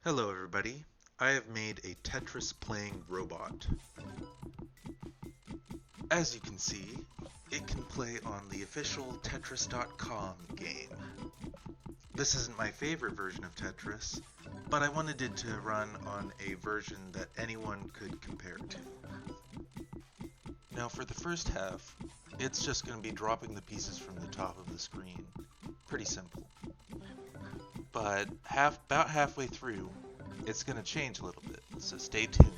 Hello everybody, I have made a Tetris playing robot. As you can see, it can play on the official Tetris.com game. This isn't my favorite version of Tetris, but I wanted it to run on a version that anyone could compare to. Now for the first half, it's just going to be dropping the pieces from the top of the screen. Pretty simple. But about halfway through, it's going to change a little bit, so stay tuned.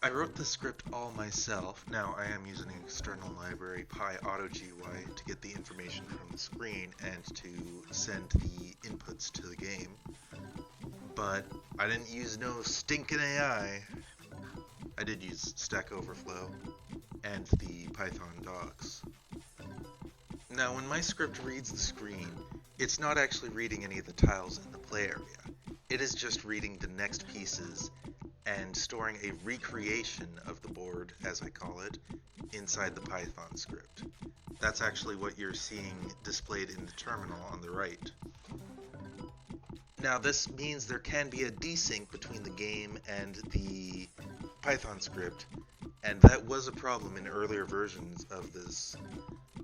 I wrote the script all myself. Now I am using an external library, PyAutoGY, to get the information from the screen and to send the inputs to the game. But I didn't use no stinking AI. I did use Stack Overflow and the Python docs. Now when my script reads the screen, it's not actually reading any of the tiles in the play area. It is just reading the next pieces and storing a recreation of the board, as I call it, inside the Python script. That's actually what you're seeing displayed in the terminal on the right. Now this means there can be a desync between the game and the Python script, and that was a problem in earlier versions of this,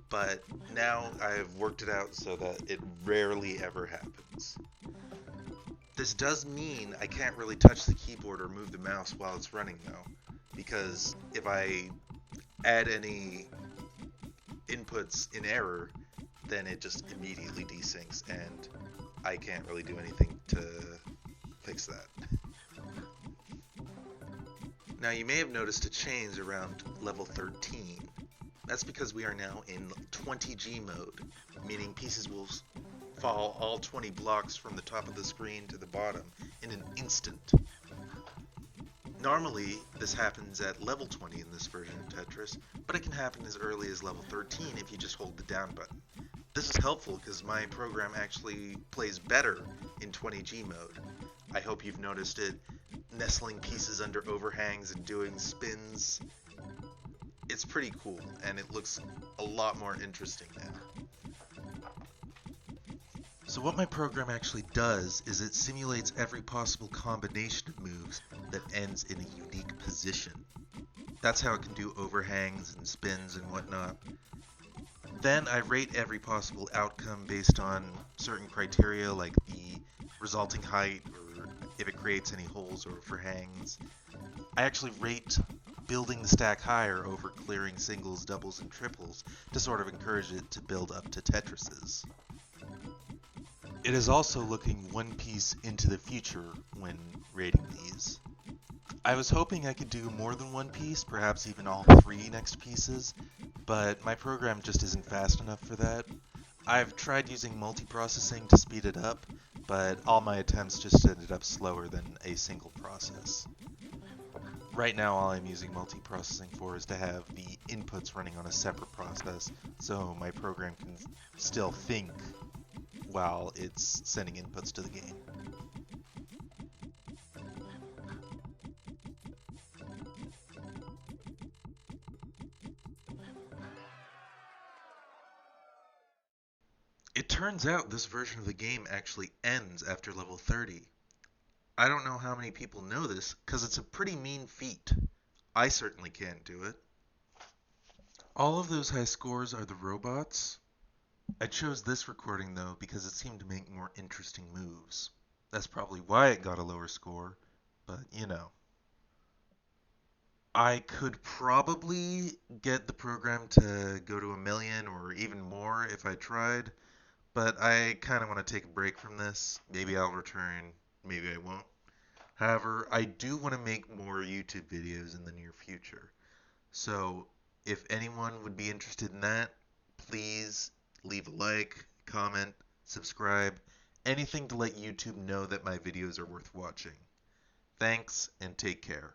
but now I've worked it out so that it rarely ever happens. This does mean I can't really touch the keyboard or move the mouse while it's running though, because if I add any inputs in error, then it just immediately desyncs and I can't really do anything to fix that. Now you may have noticed a change around level 13. That's because we are now in 20G mode, meaning pieces will fall all 20 blocks from the top of the screen to the bottom in an instant. Normally, this happens at level 20 in this version of Tetris, but it can happen as early as level 13 if you just hold the down button. This is helpful because my program actually plays better in 20G mode. I hope you've noticed it nestling pieces under overhangs and doing spins. It's pretty cool, and it looks a lot more interesting now. So what my program actually does is it simulates every possible combination of moves that ends in a unique position. That's how it can do overhangs and spins and whatnot. Then I rate every possible outcome based on certain criteria like the resulting height or if it creates any holes or overhangs. I actually rate building the stack higher over clearing singles, doubles, and triples to sort of encourage it to build up to Tetrises. It is also looking one piece into the future when rating these. I was hoping I could do more than one piece, perhaps even all three next pieces, but my program just isn't fast enough for that. I've tried using multiprocessing to speed it up, but all my attempts just ended up slower than a single process. Right now all I'm using multiprocessing for is to have the inputs running on a separate process, so my program can still think while it's sending inputs to the game. It turns out this version of the game actually ends after level 30. I don't know how many people know this, because it's a pretty mean feat. I certainly can't do it. All of those high scores are the robots. I chose this recording though because it seemed to make more interesting moves. That's probably why it got a lower score, but you know. I could probably get the program to go to 1,000,000 or even more if I tried, but I kind of want to take a break from this. Maybe I'll return, maybe I won't. However, I do want to make more YouTube videos in the near future. So if anyone would be interested in that, please leave a like, comment, subscribe, anything to let YouTube know that my videos are worth watching. Thanks, and take care.